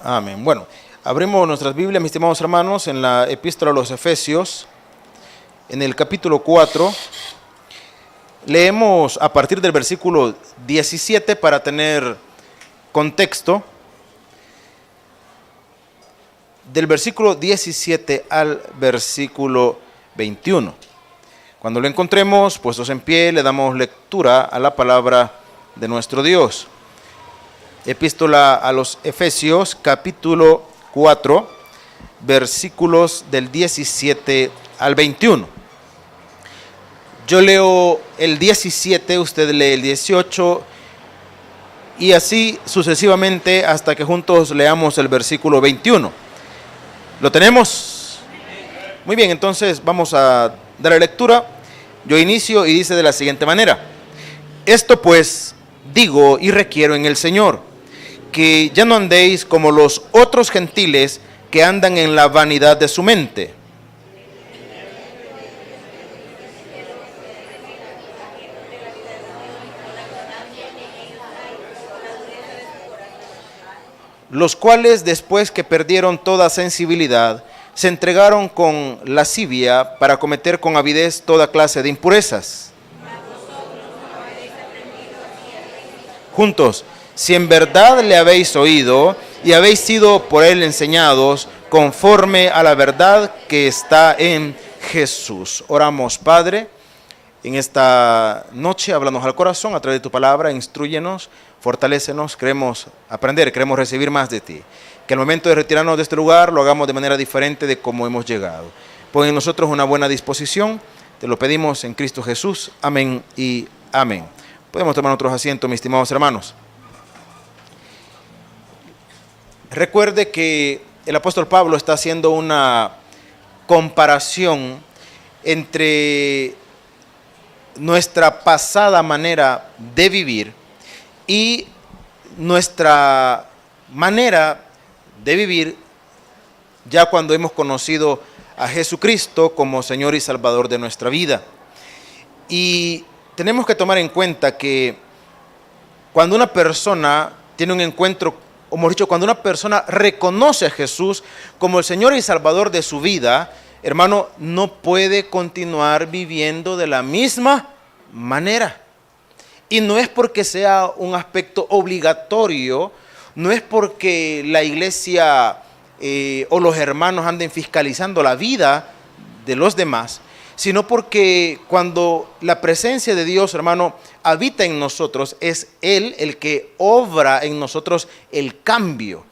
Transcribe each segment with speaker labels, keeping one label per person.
Speaker 1: Amén. Bueno, abrimos nuestras Biblias, mis estimados hermanos, en la epístola a los Efesios, en el capítulo 4. Leemos a partir del versículo 17 para tener contexto. Del versículo 17 al versículo 21. Cuando lo encontremos, puestos en pie, le damos lectura a la palabra de nuestro Dios. Epístola a los Efesios, capítulo 4, versículos del 17 al 21. Yo leo el 17, usted lee el 18, y así sucesivamente hasta que juntos leamos el versículo 21. ¿Lo tenemos? Muy bien, entonces vamos a dar lectura. Yo inicio y dice de la siguiente manera: Esto pues digo y requiero en el Señor, que ya no andéis como los otros gentiles que andan en la vanidad de su mente, los cuales después que perdieron toda sensibilidad, se entregaron con lascivia para cometer con avidez toda clase de impurezas. Juntos, si en verdad le habéis oído y habéis sido por él enseñados conforme a la verdad que está en Jesús. Oramos, Padre, en esta noche, háblanos al corazón a través de tu palabra, instrúyenos, fortalécenos, queremos aprender, queremos recibir más de ti. Que al momento de retirarnos de este lugar lo hagamos de manera diferente de como hemos llegado. Pon en nosotros una buena disposición, te lo pedimos en Cristo Jesús. Amén y amén. Podemos tomar otros asientos, mis estimados hermanos. Recuerde que el apóstol Pablo está haciendo una comparación entre nuestra pasada manera de vivir y nuestra manera de vivir ya cuando hemos conocido a Jesucristo como Señor y Salvador de nuestra vida. Y tenemos que tomar en cuenta que cuando una persona tiene un encuentro, o mejor dicho, cuando una persona reconoce a Jesús como el Señor y Salvador de su vida, hermano, no puede continuar viviendo de la misma manera. Y no es porque sea un aspecto obligatorio, no es porque la iglesia o los hermanos anden fiscalizando la vida de los demás, sino porque cuando la presencia de Dios, hermano, habita en nosotros, es Él el que obra en nosotros el cambio.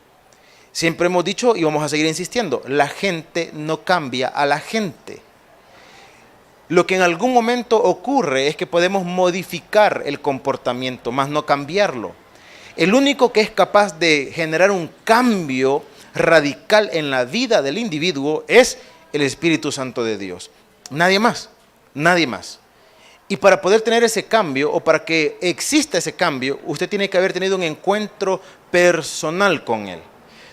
Speaker 1: Siempre hemos dicho y vamos a seguir insistiendo, la gente no cambia a la gente. Lo que en algún momento ocurre es que podemos modificar el comportamiento, más no cambiarlo. El único que es capaz de generar un cambio radical en la vida del individuo es el Espíritu Santo de Dios. Nadie más, nadie más. Y para poder tener ese cambio, o para que exista ese cambio, usted tiene que haber tenido un encuentro personal con Él.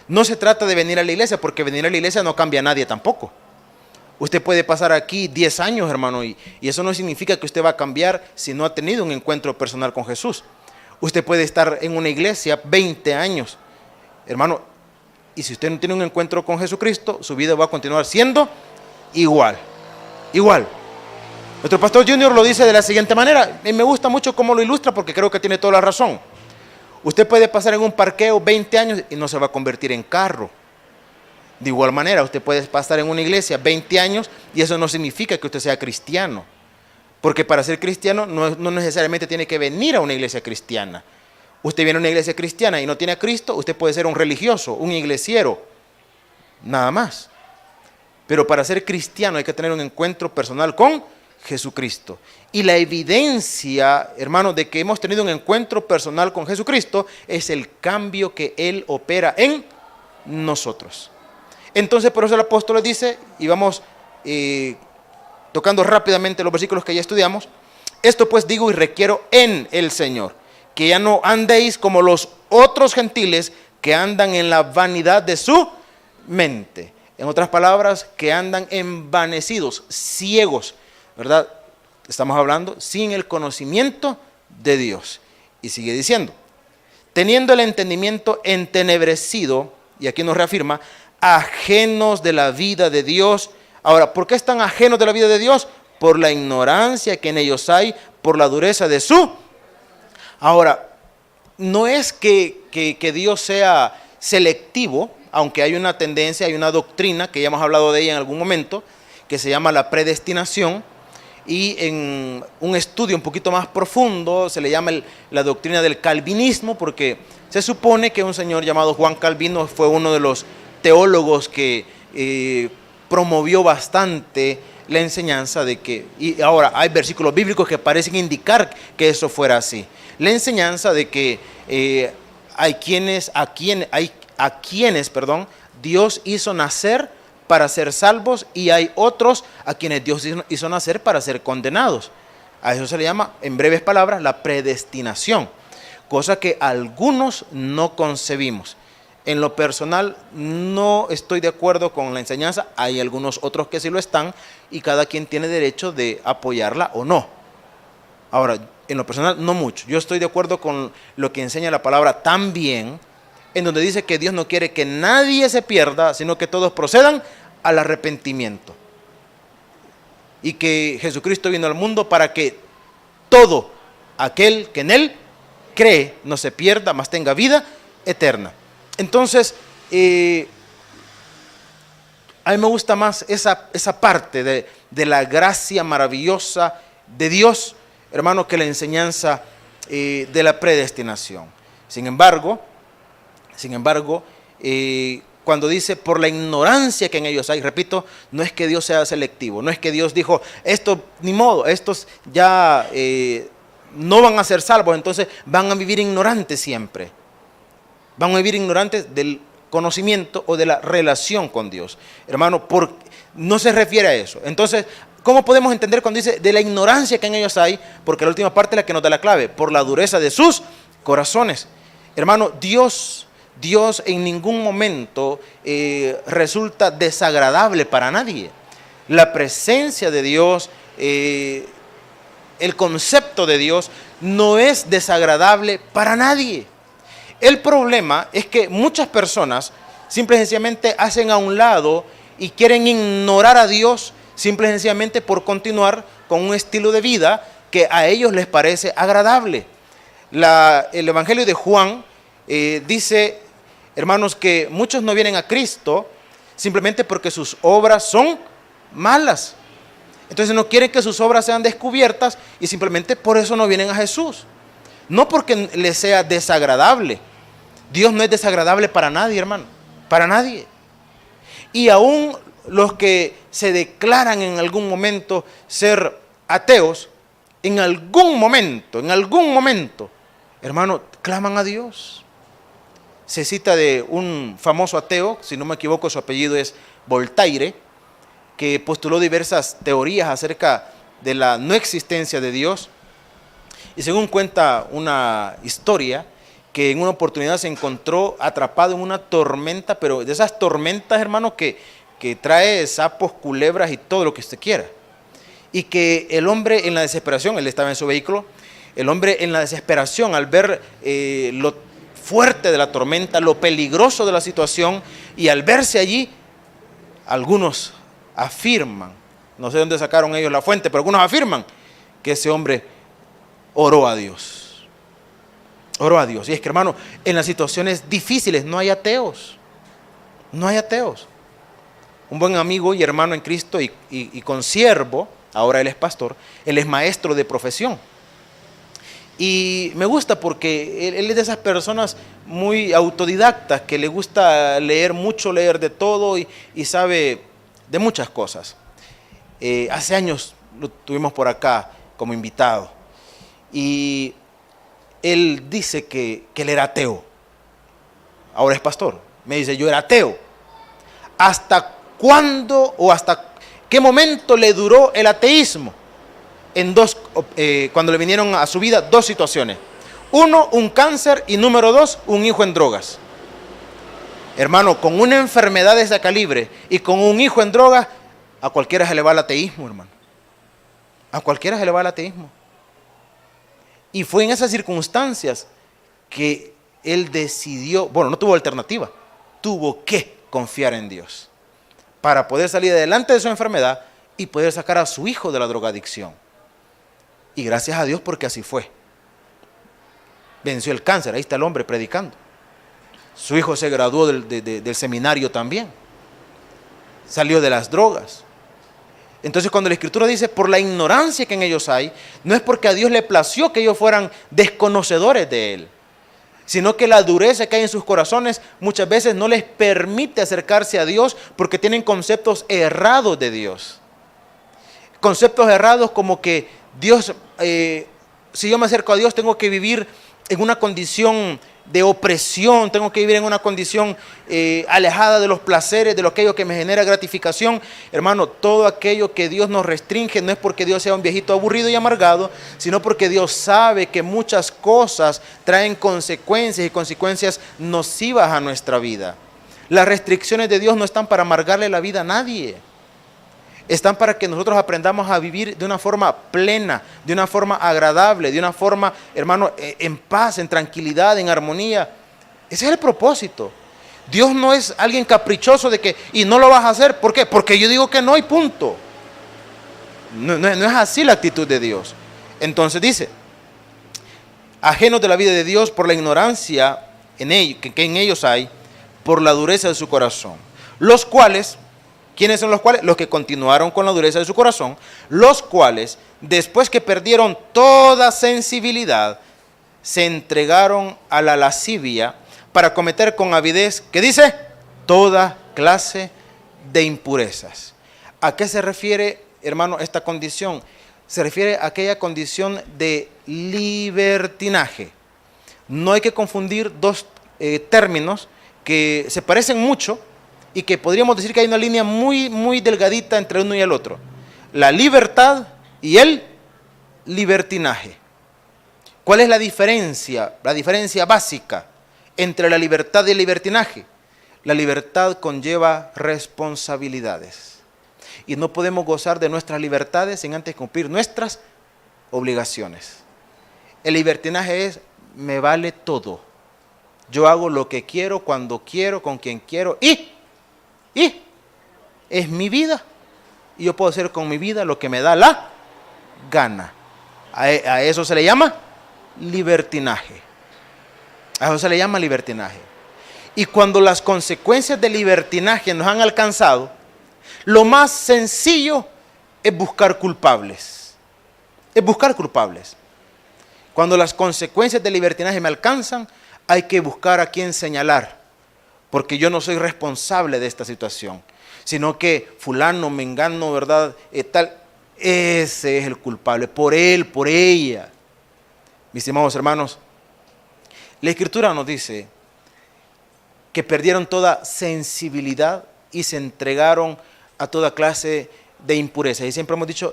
Speaker 1: No se trata de venir a la iglesia, porque venir a la iglesia no cambia a nadie tampoco. Usted puede pasar aquí 10 años, hermano, y eso no significa que usted va a cambiar si no ha tenido un encuentro personal con Jesús. Usted puede estar en una iglesia 20 años, hermano, y si usted no tiene un encuentro con Jesucristo, su vida va a continuar siendo igual. Nuestro pastor Junior lo dice de la siguiente manera, y me gusta mucho cómo lo ilustra porque creo que tiene toda la razón. Usted puede pasar en un parqueo 20 años y no se va a convertir en carro. De igual manera, usted puede pasar en una iglesia 20 años y eso no significa que usted sea cristiano. Porque para ser cristiano no necesariamente tiene que venir a una iglesia cristiana. Usted viene a una iglesia cristiana y no tiene a Cristo, usted puede ser un religioso, un iglesiero, nada más. Pero para ser cristiano hay que tener un encuentro personal con Jesucristo. Y la evidencia, hermano, de que hemos tenido un encuentro personal con Jesucristo es el cambio que Él opera en nosotros. Entonces, por eso el apóstol dice, y vamos tocando rápidamente los versículos que ya estudiamos: Esto pues digo y requiero en el Señor, que ya no andéis como los otros gentiles que andan en la vanidad de su mente. En otras palabras, que andan envanecidos, ciegos, ¿verdad? Estamos hablando sin el conocimiento de Dios. Y sigue diciendo, teniendo el entendimiento entenebrecido, y aquí nos reafirma, ajenos de la vida de Dios. Ahora, ¿por qué están ajenos de la vida de Dios? Por la ignorancia que en ellos hay, por la dureza de su. Ahora, no es que Dios sea selectivo, aunque hay una tendencia, hay una doctrina, que ya hemos hablado de ella en algún momento, que se llama la predestinación, y en un estudio un poquito más profundo se le llama la doctrina del calvinismo, porque se supone que un señor llamado Juan Calvino fue uno de los teólogos que promovió bastante la enseñanza de que, y ahora hay versículos bíblicos que parecen indicar que eso fuera así, la enseñanza de que a quienes Dios hizo nacer para ser salvos, y hay otros a quienes Dios hizo nacer para ser condenados. A eso se le llama, en breves palabras, la predestinación, cosa que algunos no concebimos. En lo personal no estoy de acuerdo con la enseñanza, hay algunos otros que sí lo están, y cada quien tiene derecho de apoyarla o no. Ahora, en lo personal no mucho. Yo estoy de acuerdo con lo que enseña la palabra también, en donde dice que Dios no quiere que nadie se pierda, sino que todos procedan al arrepentimiento. Y que Jesucristo vino al mundo para que todo aquel que en Él cree no se pierda, mas tenga vida eterna. Entonces, a mí me gusta más esa parte de la gracia maravillosa de Dios, hermano, que la enseñanza de la predestinación. Sin embargo, cuando dice por la ignorancia que en ellos hay, repito, no es que Dios sea selectivo, no es que Dios dijo, esto ni modo, estos ya no van a ser salvos, entonces van a vivir ignorantes siempre. Van a vivir ignorantes del conocimiento o de la relación con Dios. Hermano, no se refiere a eso. Entonces, ¿cómo podemos entender cuando dice de la ignorancia que en ellos hay? Porque la última parte es la que nos da la clave, por la dureza de sus corazones. Hermano, Dios en ningún momento resulta desagradable para nadie. La presencia de Dios, el concepto de Dios no es desagradable para nadie. El problema es que muchas personas simple y sencillamente hacen a un lado y quieren ignorar a Dios simple y sencillamente por continuar con un estilo de vida que a ellos les parece agradable. El Evangelio de Juan dice, hermanos, que muchos no vienen a Cristo simplemente porque sus obras son malas. Entonces no quieren que sus obras sean descubiertas y simplemente por eso no vienen a Jesús. No porque les sea desagradable. Dios no es desagradable para nadie, hermano. Para nadie. Y aún los que se declaran en algún momento ser ateos, en algún momento, hermano, claman a Dios. Se cita de un famoso ateo, si no me equivoco su apellido es Voltaire, que postuló diversas teorías acerca de la no existencia de Dios. Y según cuenta una historia, que en una oportunidad se encontró atrapado en una tormenta, pero de esas tormentas, hermano, que trae sapos, culebras y todo lo que usted quiera. Y que el hombre en la desesperación, él estaba en su vehículo, el hombre en la desesperación al ver lo fuerte de la tormenta, lo peligroso de la situación, y al verse allí, algunos afirman, no sé dónde sacaron ellos la fuente, pero algunos afirman que ese hombre oró a Dios. Oró a Dios. Y es que, hermano, en las situaciones difíciles no hay ateos. No hay ateos. Un buen amigo y hermano en Cristo y consiervo, ahora él es pastor, él es maestro de profesión. Y me gusta porque él es de esas personas muy autodidactas, que le gusta leer mucho, leer de todo y sabe de muchas cosas. Hace años lo tuvimos por acá como invitado. Y él dice que él era ateo. Ahora es pastor. Me dice, yo era ateo. ¿Hasta cuándo o hasta qué momento le duró el ateísmo? Cuando le vinieron a su vida dos situaciones. Uno, un cáncer, y número dos, un hijo en drogas. Hermano, con una enfermedad de ese calibre y con un hijo en drogas, a cualquiera se le va el ateísmo, hermano. A cualquiera se le va el ateísmo. Y fue en esas circunstancias que él decidió, bueno, no tuvo alternativa, tuvo que confiar en Dios para poder salir adelante de su enfermedad y poder sacar a su hijo de la drogadicción. Y gracias a Dios porque así fue. Venció el cáncer, ahí está el hombre predicando. Su hijo se graduó del seminario también. Salió de las drogas. Entonces cuando la Escritura dice por la ignorancia que en ellos hay, no es porque a Dios le plació que ellos fueran desconocedores de Él, sino que la dureza que hay en sus corazones muchas veces no les permite acercarse a Dios porque tienen conceptos errados de Dios. Conceptos errados como que Dios, si yo me acerco a Dios tengo que vivir en una condición de opresión, tengo que vivir en una condición alejada de los placeres, de lo aquello que me genera gratificación. Hermano, todo aquello que Dios nos restringe no es porque Dios sea un viejito aburrido y amargado, sino porque Dios sabe que muchas cosas traen consecuencias y consecuencias nocivas a nuestra vida. Las restricciones de Dios no están para amargarle la vida a nadie. Están para que nosotros aprendamos a vivir de una forma plena, de una forma agradable, de una forma, hermano, en paz, en tranquilidad, en armonía. Ese es el propósito. Dios no es alguien caprichoso de que, y no lo vas a hacer. ¿Por qué? Porque yo digo que no y punto. No es así la actitud de Dios. Entonces dice, ajenos de la vida de Dios por la ignorancia que en ellos hay, por la dureza de su corazón, los cuales... ¿Quiénes son los cuales? Los que continuaron con la dureza de su corazón, los cuales, después que perdieron toda sensibilidad, se entregaron a la lascivia para cometer con avidez, ¿qué dice? Toda clase de impurezas. ¿A qué se refiere, hermano, esta condición? Se refiere a aquella condición de libertinaje. No hay que confundir dos términos que se parecen mucho, y que podríamos decir que hay una línea muy, muy delgadita entre uno y el otro. La libertad y el libertinaje. ¿Cuál es la diferencia? La diferencia básica entre la libertad y el libertinaje. La libertad conlleva responsabilidades. Y no podemos gozar de nuestras libertades sin antes cumplir nuestras obligaciones. El libertinaje es, me vale todo. Yo hago lo que quiero, cuando quiero, con quien quiero y es mi vida y yo puedo hacer con mi vida lo que me da la gana. A eso se le llama libertinaje. A eso se le llama libertinaje. Y cuando las consecuencias del libertinaje nos han alcanzado, lo más sencillo es buscar culpables. Es buscar culpables. Cuando las consecuencias del libertinaje me alcanzan, hay que buscar a quién señalar. Porque yo no soy responsable de esta situación, sino que fulano, mengano, ¿verdad? Ese es el culpable, por él, por ella. Mis estimados hermanos, la Escritura nos dice que perdieron toda sensibilidad y se entregaron a toda clase de impureza. Y siempre hemos dicho,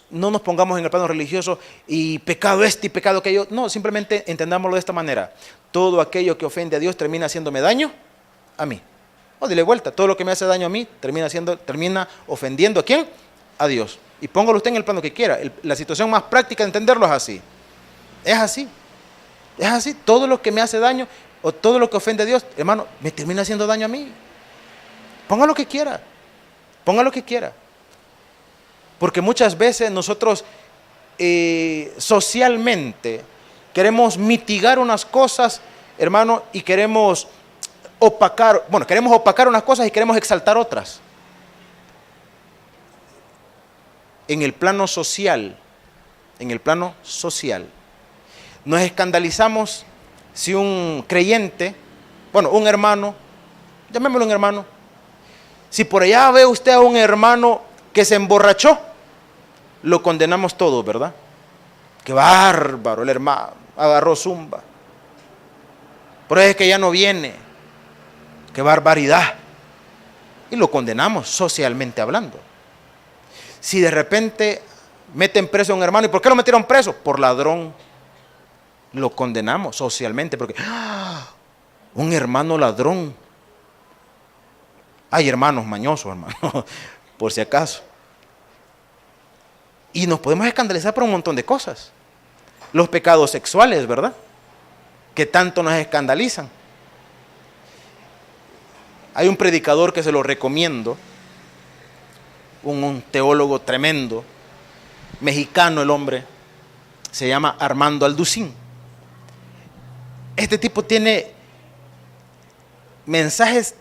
Speaker 1: no nos pongamos en el plano religioso y pecado este y pecado aquello. No, simplemente entendámoslo de esta manera. Todo aquello que ofende a Dios termina haciéndome daño a mí. O dile vuelta, todo lo que me hace daño a mí termina ofendiendo ¿a quién? A Dios. Y póngalo usted en el plano que quiera. La situación más práctica de entenderlo es así. Es así. Es así. Todo lo que me hace daño o todo lo que ofende a Dios, hermano, me termina haciendo daño a mí. Ponga lo que quiera. Ponga lo que quiera. Porque muchas veces nosotros socialmente queremos mitigar unas cosas, hermano, y queremos opacar unas cosas y queremos exaltar otras. En el plano social, nos escandalizamos si un creyente, un hermano, llamémoslo un hermano, si por allá ve usted a un hermano que se emborrachó, lo condenamos todos, ¿verdad? Qué bárbaro, el hermano agarró zumba. Pero es que ya no viene. ¡Qué barbaridad! Y lo condenamos socialmente hablando. Si de repente meten preso a un hermano, ¿y por qué lo metieron preso? Por ladrón. Lo condenamos socialmente porque un hermano ladrón. Hay hermanos mañosos, hermano, por si acaso. Y nos podemos escandalizar por un montón de cosas. Los pecados sexuales, ¿verdad? Que tanto nos escandalizan. Hay un predicador que se lo recomiendo, un teólogo tremendo, mexicano el hombre, se llama Armando Alducín. Este tipo tiene mensajes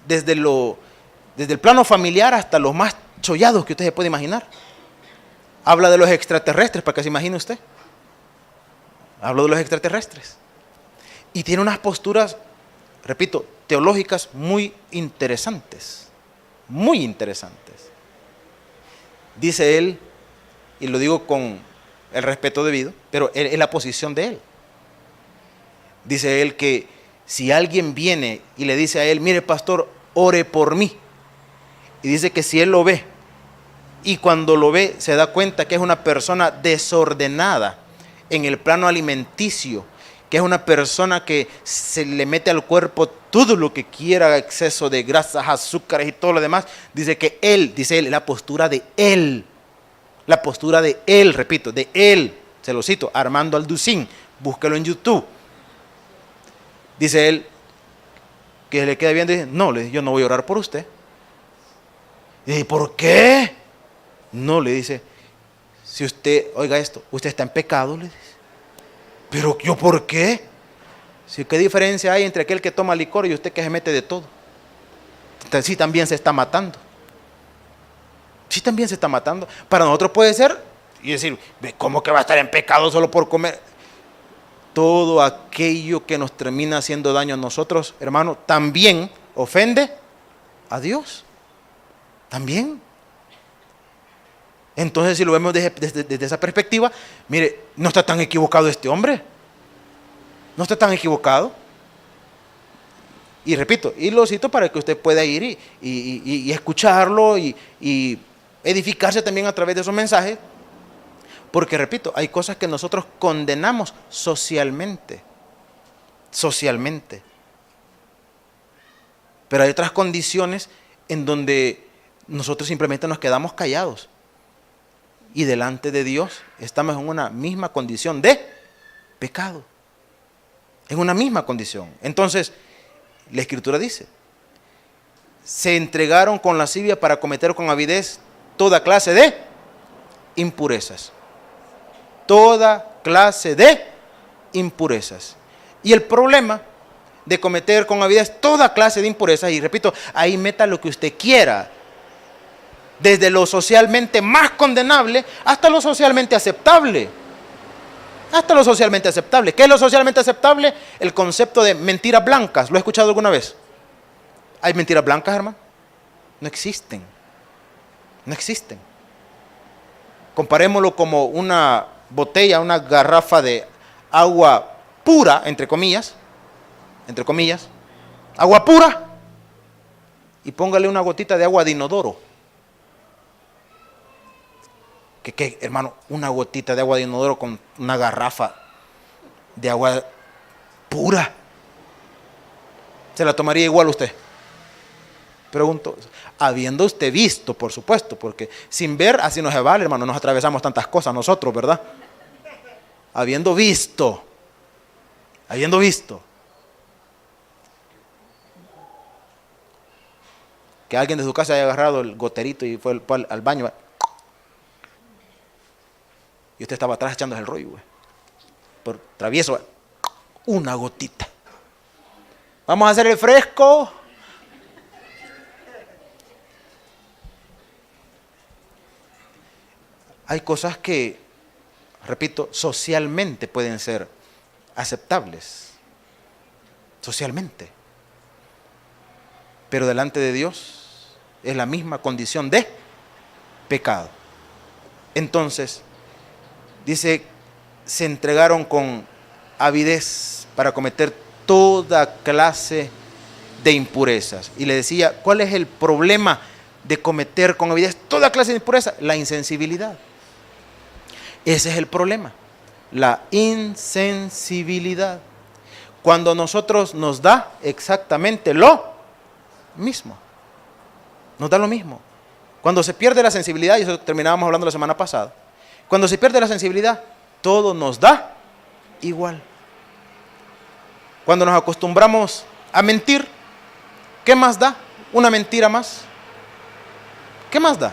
Speaker 1: desde el plano familiar hasta los más chollados que usted se puede imaginar. Habla de los extraterrestres, para que se imagine usted. Habla de los extraterrestres. Y tiene unas posturas, repito, teológicas muy interesantes. Muy interesantes. Dice él, y lo digo con el respeto debido, pero es la posición de él. Dice él que si alguien viene y le dice a él, mire pastor, ore por mí. Y dice que si él lo ve, y cuando lo ve se da cuenta que es una persona desordenada en el plano alimenticio, que es una persona que se le mete al cuerpo todo lo que quiera, exceso de grasas, azúcares y todo lo demás, dice que él, dice él, la postura de él, repito, de él, se lo cito, Armando Alducín, búsquelo en YouTube. Dice él, que le queda bien, dice, no, le dice, yo no voy a orar por usted. Y dice, ¿por qué? No, le dice, si usted, oiga esto, usted está en pecado, le dice. ¿Pero yo por qué? Si, ¿qué diferencia hay entre aquel que toma licor y usted que se mete de todo? Entonces, sí, también se está matando. Sí, también se está matando. Para nosotros puede ser, y decir, ¿cómo que va a estar en pecado solo por comer? Todo aquello que nos termina haciendo daño a nosotros, hermano, también ofende a Dios. También. Entonces, si lo vemos desde esa perspectiva, mire, no está tan equivocado este hombre. No está tan equivocado. Y repito, y lo cito para que usted pueda ir y escucharlo y edificarse también a través de esos mensajes. Porque, repito, hay cosas que nosotros condenamos socialmente. Socialmente. Pero hay otras condiciones en donde nosotros simplemente nos quedamos callados. Y delante de Dios estamos en una misma condición de pecado. En una misma condición. Entonces, la Escritura dice, se entregaron con lascivia para cometer con avidez toda clase de impurezas. Toda clase de impurezas. Y el problema de cometer con avidez toda clase de impurezas, y repito, ahí meta lo que usted quiera, desde lo socialmente más condenable hasta lo socialmente aceptable. Hasta lo socialmente aceptable. ¿Qué es lo socialmente aceptable? El concepto de mentiras blancas. ¿Lo he escuchado alguna vez? ¿Hay mentiras blancas, hermano? No existen. No existen. Comparémoslo como una botella, una garrafa de agua pura, entre comillas, agua pura, y póngale una gotita de agua de inodoro. ¿Qué, hermano? Una gotita de agua de inodoro con una garrafa de agua pura. ¿Se la tomaría igual usted? Pregunto, habiendo usted visto, por supuesto, porque sin ver así no se vale, hermano, nos atravesamos tantas cosas nosotros, ¿verdad? Habiendo visto, que alguien de su casa haya agarrado el goterito y fue al baño, y usted estaba atrás echándose el rollo, güey, por travieso, una gotita. Vamos a hacer el fresco. Hay cosas que, repito, socialmente pueden ser aceptables. Socialmente. Pero delante de Dios es la misma condición de pecado. Entonces, dice, se entregaron con avidez para cometer toda clase de impurezas. Y le decía, ¿cuál es el problema de cometer con avidez toda clase de impureza? La insensibilidad. Ese es el problema, la insensibilidad. Cuando a nosotros nos da exactamente lo mismo, nos da lo mismo. Cuando se pierde la sensibilidad, y eso terminábamos hablando la semana pasada, cuando se pierde la sensibilidad, todo nos da igual. Cuando nos acostumbramos a mentir, ¿Qué más da? ¿Una mentira más? ¿Qué más da?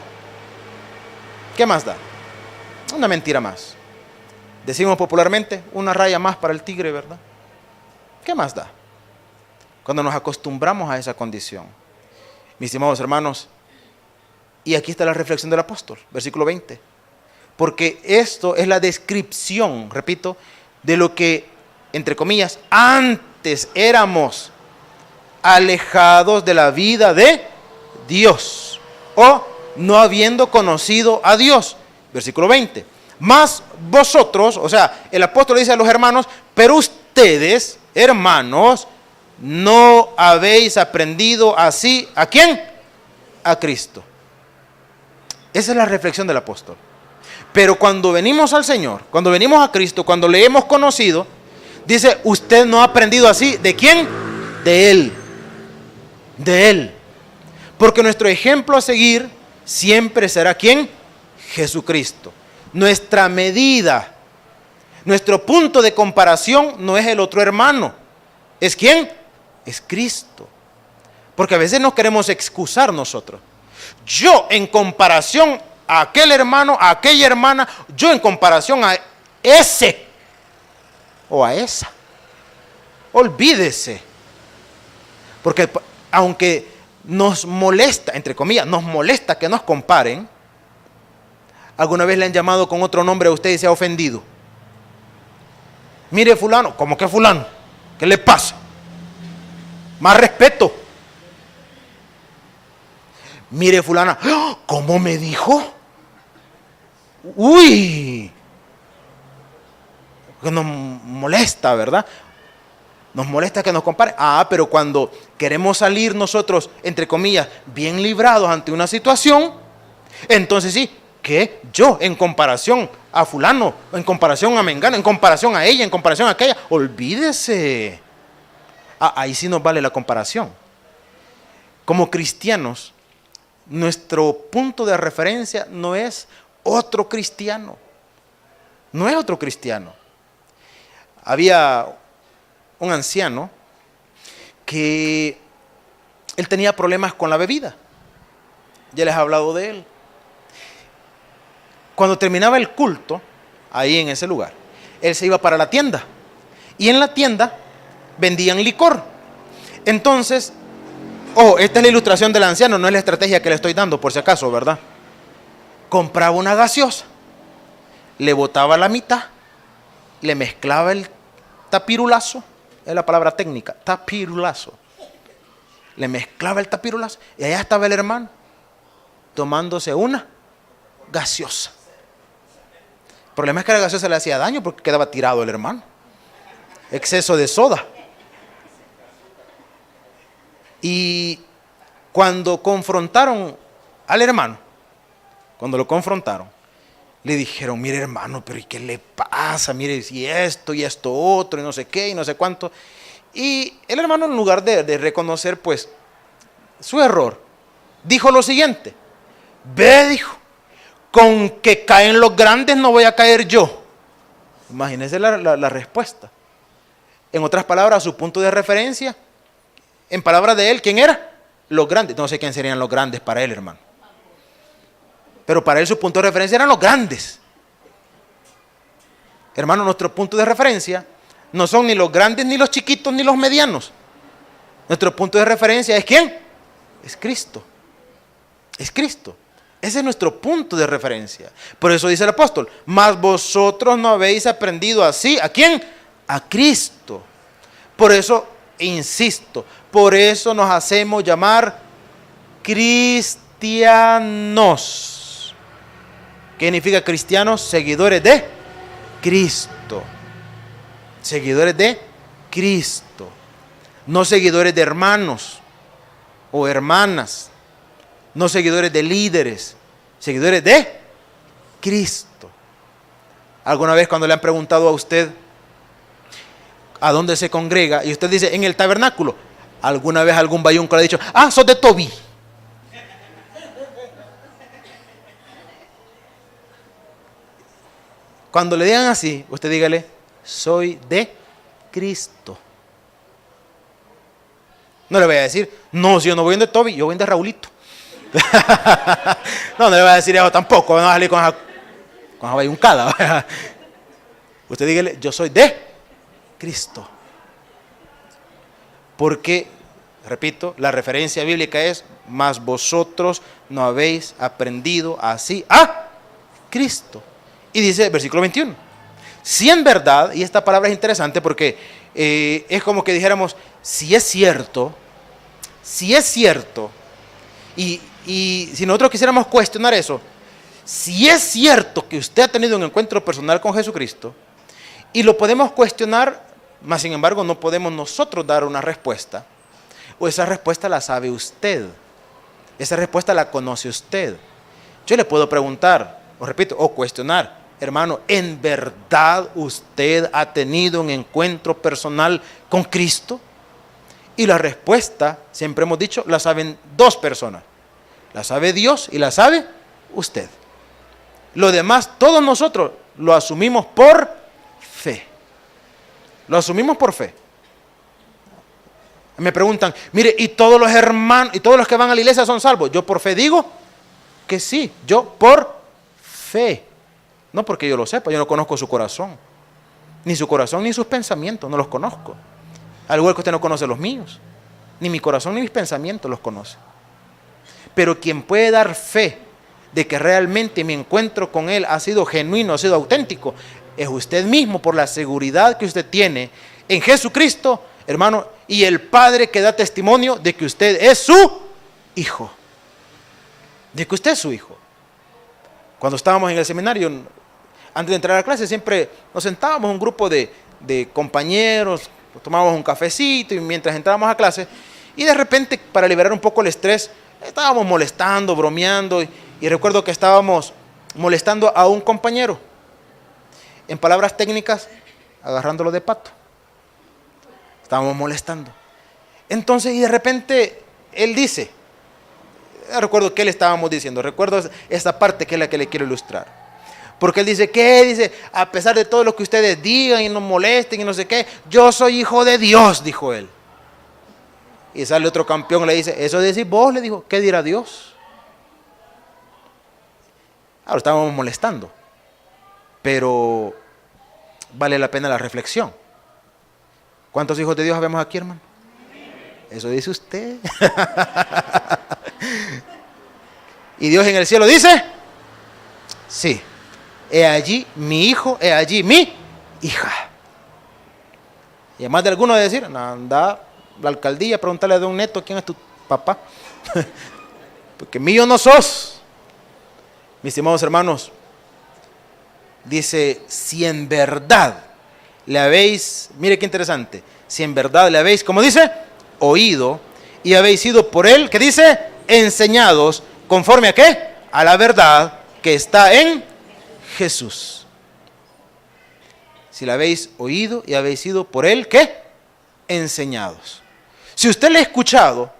Speaker 1: ¿Qué más da? Una mentira más. Decimos popularmente, una raya más para el tigre, ¿verdad? ¿Qué más da? Cuando nos acostumbramos a esa condición. Mis estimados hermanos, y aquí está la reflexión del apóstol, versículo 20. Porque esto es la descripción, repito, de lo que, entre comillas, antes éramos, alejados de la vida de Dios, o no habiendo conocido a Dios. Versículo 20. Mas vosotros, o sea, el apóstol dice a los hermanos, pero ustedes, hermanos, no habéis aprendido así, ¿a quién? A Cristo. Esa es la reflexión del apóstol. Pero cuando venimos al Señor, cuando venimos a Cristo, cuando le hemos conocido, dice, usted no ha aprendido así, ¿de quién? De Él. De Él. Porque nuestro ejemplo a seguir siempre será ¿quién? Jesucristo. Nuestra medida, nuestro punto de comparación no es el otro hermano. ¿Es quién? Es Cristo. Porque a veces nos queremos excusar nosotros. Yo en comparación a aquel hermano, a aquella hermana, yo en comparación a ese o a esa. Olvídese. Porque aunque nos molesta, entre comillas, nos molesta que nos comparen, ¿alguna vez le han llamado con otro nombre a usted y se ha ofendido? Mire fulano, ¿cómo que fulano? ¿Qué le pasa? Más respeto. Mire fulana, ¿cómo me dijo? Uy, que nos molesta, ¿verdad? Nos molesta que nos comparen. Pero cuando queremos salir nosotros, entre comillas, bien librados ante una situación, entonces sí, que yo en comparación a fulano, en comparación a mengano, en comparación a ella, en comparación a aquella, olvídese. Ahí sí nos vale la comparación. Como cristianos, nuestro punto de referencia no es otro cristiano. No es otro cristiano. Había un anciano que él tenía problemas con la bebida. Ya les he hablado de él. Cuando terminaba el culto, ahí en ese lugar, él se iba para la tienda. Y en la tienda vendían licor. Entonces, esta es la ilustración del anciano, no es la estrategia que le estoy dando, por si acaso, ¿verdad? Compraba una gaseosa, le botaba la mitad, le mezclaba el tapirulazo, es la palabra técnica, tapirulazo. Le mezclaba el tapirulazo y allá estaba el hermano tomándose una gaseosa. El problema es que la gaseosa le hacía daño porque quedaba tirado el hermano. Exceso de soda. Y cuando confrontaron al hermano, cuando lo confrontaron, le dijeron, mire hermano, pero ¿y qué le pasa? Mire, si esto y esto otro y no sé qué y no sé cuánto. Y el hermano, en lugar de reconocer pues su error, dijo lo siguiente: ve, dijo, con que caen los grandes no voy a caer yo. Imagínense la respuesta. En otras palabras, su punto de referencia, en palabras de él, ¿quién era? Los grandes. No sé quién serían los grandes para él, hermano. Pero para él su punto de referencia eran los grandes. Hermano, nuestro punto de referencia no son ni los grandes, ni los chiquitos, ni los medianos. Nuestro punto de referencia es ¿quién? Es Cristo. Es Cristo. Ese es nuestro punto de referencia. Por eso dice el apóstol, mas vosotros no habéis aprendido así. ¿A quién? A Cristo. Por eso, insisto, por eso nos hacemos llamar cristianos. ¿Qué significa cristianos? Seguidores de Cristo. Seguidores de Cristo. No seguidores de hermanos o hermanas. No seguidores de líderes. Seguidores de Cristo. ¿Alguna vez cuando le han preguntado a usted a dónde se congrega y usted dice en el tabernáculo? ¿Alguna vez algún bayunco le ha dicho, sos de Tobí? Cuando le digan así, usted dígale, soy de Cristo. No le voy a decir, no, si yo no voy donde Toby, yo voy donde Raulito. No le voy a decir eso tampoco, no va a salir con esa bayuncada. Usted dígale, yo soy de Cristo. Porque, repito, la referencia bíblica es, mas vosotros no habéis aprendido así a Cristo. Y dice, versículo 21, si en verdad, y esta palabra es interesante porque es como que dijéramos, si es cierto, y si nosotros quisiéramos cuestionar eso, si es cierto que usted ha tenido un encuentro personal con Jesucristo, y lo podemos cuestionar, mas sin embargo no podemos nosotros dar una respuesta, o esa respuesta la sabe usted, esa respuesta la conoce usted. Yo le puedo preguntar, o repito, o cuestionar, hermano, ¿en verdad usted ha tenido un encuentro personal con Cristo? Y la respuesta, siempre hemos dicho, la saben dos personas. La sabe Dios y la sabe usted. Lo demás, todos nosotros lo asumimos por fe. Lo asumimos por fe. Me preguntan, mire, ¿y todos los hermanos, y todos los que van a la iglesia son salvos? Yo por fe digo que sí, yo por fe. No porque yo lo sepa, yo no conozco su corazón. Ni su corazón ni sus pensamientos, no los conozco. Al igual que usted no conoce los míos. Ni mi corazón ni mis pensamientos los conoce. Pero quien puede dar fe de que realmente mi encuentro con Él ha sido genuino, ha sido auténtico, es usted mismo por la seguridad que usted tiene en Jesucristo, hermano, y el Padre que da testimonio de que usted es su hijo. De que usted es su hijo. Cuando estábamos en el seminario, antes de entrar a la clase, siempre nos sentábamos un grupo de compañeros, tomábamos un cafecito y mientras entrábamos a clase, y de repente, para liberar un poco el estrés, estábamos molestando, bromeando, y recuerdo que estábamos molestando a un compañero, en palabras técnicas, agarrándolo de pato. Estábamos molestando. Entonces, y de repente, él dice, recuerdo qué le estábamos diciendo, recuerdo esta parte que es la que le quiero ilustrar. Porque él dice, ¿qué? Dice, a pesar de todo lo que ustedes digan y nos molesten y no sé qué, yo soy hijo de Dios, dijo él. Y sale otro campeón y le dice, eso decís vos, le dijo, ¿qué dirá Dios? Ahora estábamos molestando, pero vale la pena la reflexión. ¿Cuántos hijos de Dios habemos aquí, hermano? Eso dice usted. ¿Y Dios en el cielo dice? Sí. He allí mi hijo, he allí mi hija. Y además de alguno de decir, anda a la alcaldía, preguntarle a don Neto quién es tu papá. Porque mío no sos. Mis estimados hermanos, dice, si en verdad le habéis, mire qué interesante, si en verdad le habéis, como dice, oído y habéis sido por él, ¿qué dice? Enseñados, ¿conforme a qué? A la verdad que está en Jesús. Si la habéis oído y habéis sido por él, ¿qué? Enseñados. Si usted le ha escuchado,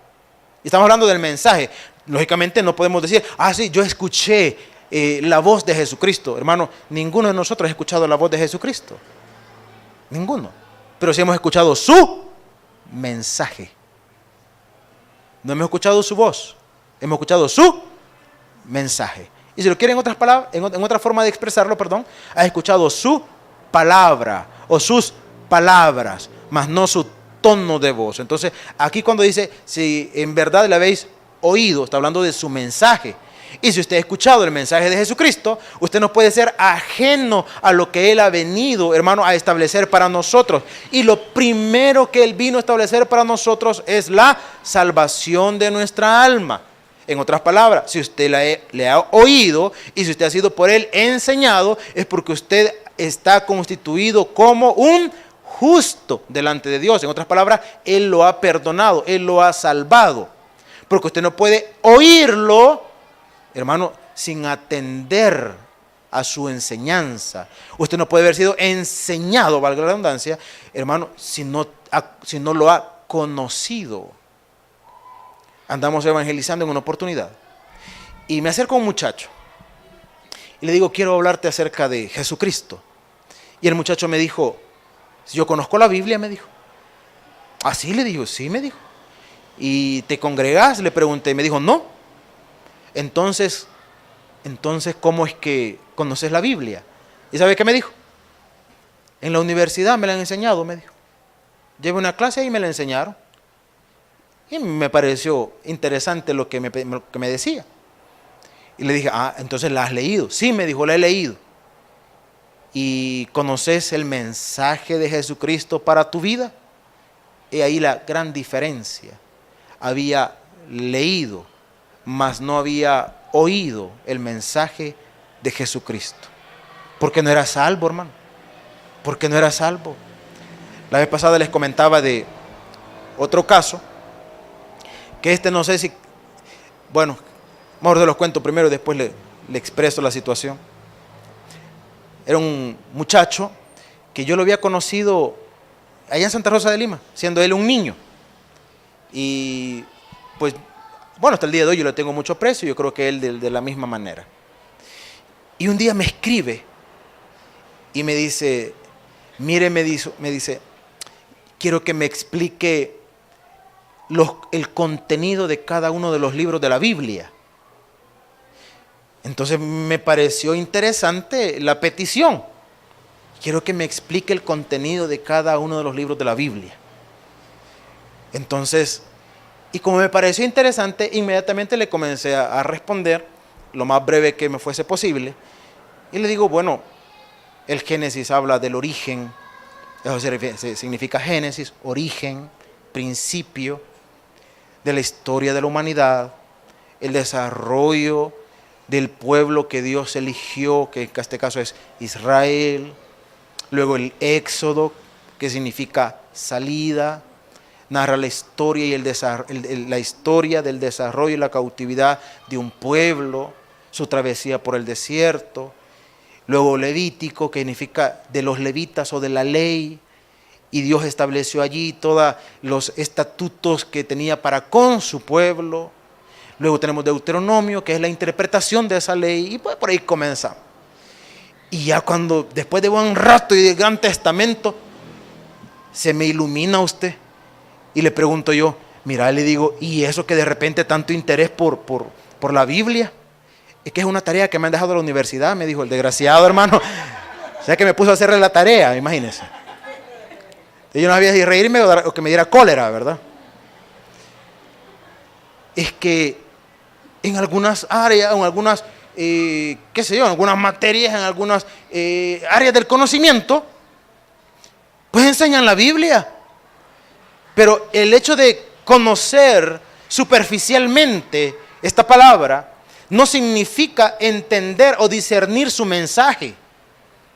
Speaker 1: y estamos hablando del mensaje, lógicamente no podemos decir, sí, yo escuché la voz de Jesucristo. Hermano, ninguno de nosotros ha escuchado la voz de Jesucristo. Ninguno. Pero sí hemos escuchado su mensaje. No hemos escuchado su voz, hemos escuchado su mensaje. Y si lo quiere en otras palabras, en otra forma de expresarlo, perdón, ha escuchado su palabra o sus palabras, mas no su tono de voz. Entonces, aquí cuando dice, si en verdad le habéis oído, está hablando de su mensaje. Y si usted ha escuchado el mensaje de Jesucristo, usted no puede ser ajeno a lo que Él ha venido, hermano, a establecer para nosotros. Y lo primero que Él vino a establecer para nosotros es la salvación de nuestra alma. En otras palabras, si usted le ha oído y si usted ha sido por Él enseñado, es porque usted está constituido como un justo delante de Dios. En otras palabras, Él lo ha perdonado, Él lo ha salvado. Porque usted no puede oírlo, hermano, sin atender a su enseñanza. Usted no puede haber sido enseñado, valga la redundancia, hermano, si no lo ha conocido. Andamos evangelizando en una oportunidad y me acerco a un muchacho y le digo, quiero hablarte acerca de Jesucristo. Y el muchacho me dijo, yo conozco la Biblia, me dijo. ¿Ah, sí? Le digo, sí, me dijo. ¿y te congregás? Le pregunté. Me dijo, no. Entonces, ¿cómo es que conoces la Biblia? ¿Y sabe qué me dijo? En la universidad me la han enseñado, me dijo. Llevé una clase y me la enseñaron. Y me pareció interesante lo que me decía. Y le dije, entonces la has leído. Sí, me dijo, la he leído. ¿Y conoces el mensaje de Jesucristo para tu vida? Y ahí la gran diferencia. Había leído, mas no había oído el mensaje de Jesucristo. Porque no era salvo, hermano. Porque no era salvo. La vez pasada les comentaba de otro caso, que no sé si, bueno, mejor se los cuento primero y después le expreso la situación. Era un muchacho que yo lo había conocido allá en Santa Rosa de Lima, siendo él un niño. Y pues, bueno, hasta el día de hoy yo le tengo mucho aprecio, yo creo que él de la misma manera. Y un día me escribe y me dice, mire, me dice, quiero que me explique el contenido de cada uno de los libros de la Biblia. Entonces me pareció interesante la petición. Quiero que me explique el contenido de cada uno de los libros de la Biblia. Entonces, y como me pareció interesante, inmediatamente le comencé a responder lo más breve que me fuese posible. Y le digo, bueno, el Génesis habla del origen, eso significa Génesis, origen, principio de la historia de la humanidad, el desarrollo del pueblo que Dios eligió, que en este caso es Israel, luego el éxodo, que significa salida, narra la historia y la historia del desarrollo y la cautividad de un pueblo, su travesía por el desierto, luego Levítico, que significa de los levitas o de la ley, y Dios estableció allí todos los estatutos que tenía para con su pueblo. Luego tenemos Deuteronomio, que es la interpretación de esa ley, y pues por ahí comenzamos. Y ya cuando, después de buen rato y de Gran Testamento, se me ilumina usted. Y le pregunto yo, mira, le digo, ¿y eso que de repente tanto interés por la Biblia? Es que es una tarea que me han dejado a la universidad, me dijo el desgraciado, hermano. O sea que me puso a hacerle la tarea, imagínense. Y yo no sabía si reírme o que me diera cólera, ¿verdad? Es que en algunas áreas, en algunas, en algunas materias, en algunas áreas del conocimiento, pues enseñan la Biblia. Pero el hecho de conocer superficialmente esta palabra no significa entender o discernir su mensaje.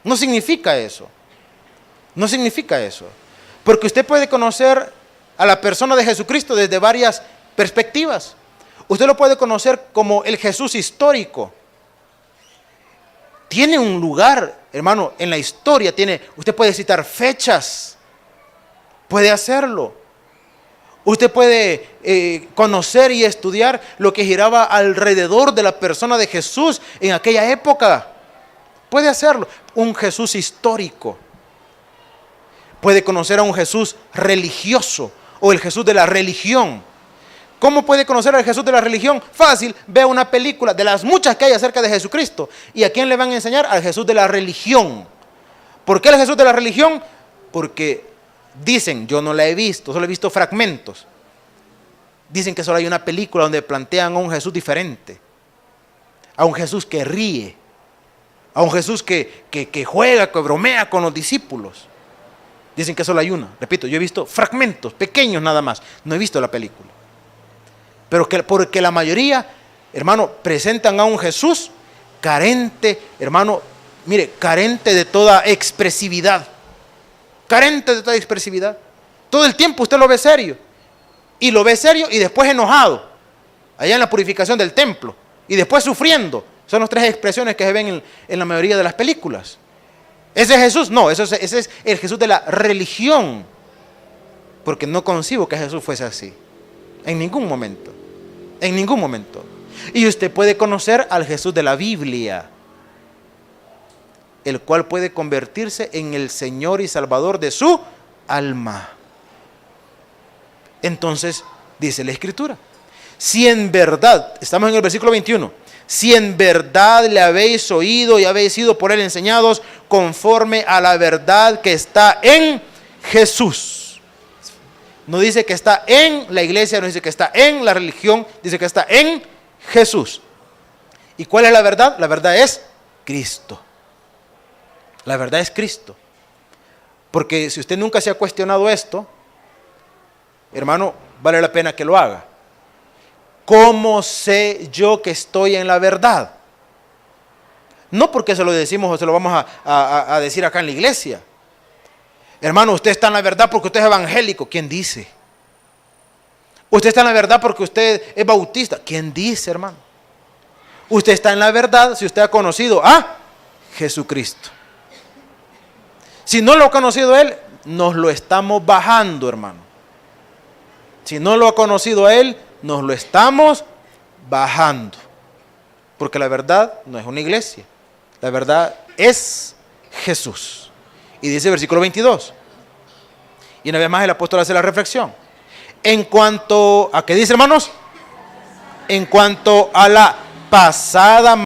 Speaker 1: No significa eso. No significa eso. Porque usted puede conocer a la persona de Jesucristo desde varias perspectivas. Usted lo puede conocer como el Jesús histórico. Tiene un lugar, hermano, en la historia. Usted puede citar fechas. Puede hacerlo. Usted puede conocer y estudiar lo que giraba alrededor de la persona de Jesús en aquella época. Puede hacerlo. Un Jesús histórico. Puede conocer a un Jesús religioso o el Jesús de la religión. ¿Cómo puede conocer al Jesús de la religión? Fácil, vea una película de las muchas que hay acerca de Jesucristo. ¿Y a quién le van a enseñar? Al Jesús de la religión. ¿Por qué el Jesús de la religión? Porque dicen, yo no la he visto, solo he visto fragmentos. Dicen que solo hay una película donde plantean a un Jesús diferente. A un Jesús que ríe. A un Jesús que juega, que bromea con los discípulos. Dicen que solo hay una. Repito, yo he visto fragmentos, pequeños nada más. No he visto la película. Pero porque la mayoría, hermano, presentan a un Jesús carente, hermano, mire, carente de toda expresividad. Carente de toda expresividad. Todo el tiempo usted lo ve serio. Y lo ve serio y después enojado. Allá en la purificación del templo. Y después sufriendo. Son las tres expresiones que se ven en la mayoría de las películas. ¿Ese es Jesús? No, ese es el Jesús de la religión. Porque no concibo que Jesús fuese así. En ningún momento. En ningún momento. Y usted puede conocer al Jesús de la Biblia, el cual puede convertirse en el Señor y Salvador de su alma. Entonces, dice la Escritura. Si en verdad, estamos en el versículo 21, si en verdad le habéis oído y habéis sido por él enseñados conforme a la verdad que está en Jesús. No dice que está en la iglesia, no dice que está en la religión, dice que está en Jesús. ¿Y cuál es la verdad? La verdad es Cristo. La verdad es Cristo. Porque si usted nunca se ha cuestionado esto, hermano, vale la pena que lo haga. ¿Cómo sé yo que estoy en la verdad? No porque se lo decimos o se lo vamos a decir acá en la iglesia. Hermano, usted está en la verdad porque usted es evangélico. ¿Quién dice? Usted está en la verdad porque usted es bautista. ¿Quién dice, hermano? Usted está en la verdad si usted ha conocido a Jesucristo. Si no lo ha conocido Él, nos lo estamos bajando, hermano. Si no lo ha conocido a Él, nos lo estamos bajando. Porque la verdad no es una iglesia. La verdad es Jesús. Y dice el versículo 22. Y una vez más el apóstol hace la reflexión. En cuanto, ¿a qué dice, hermanos? En cuanto a la pasada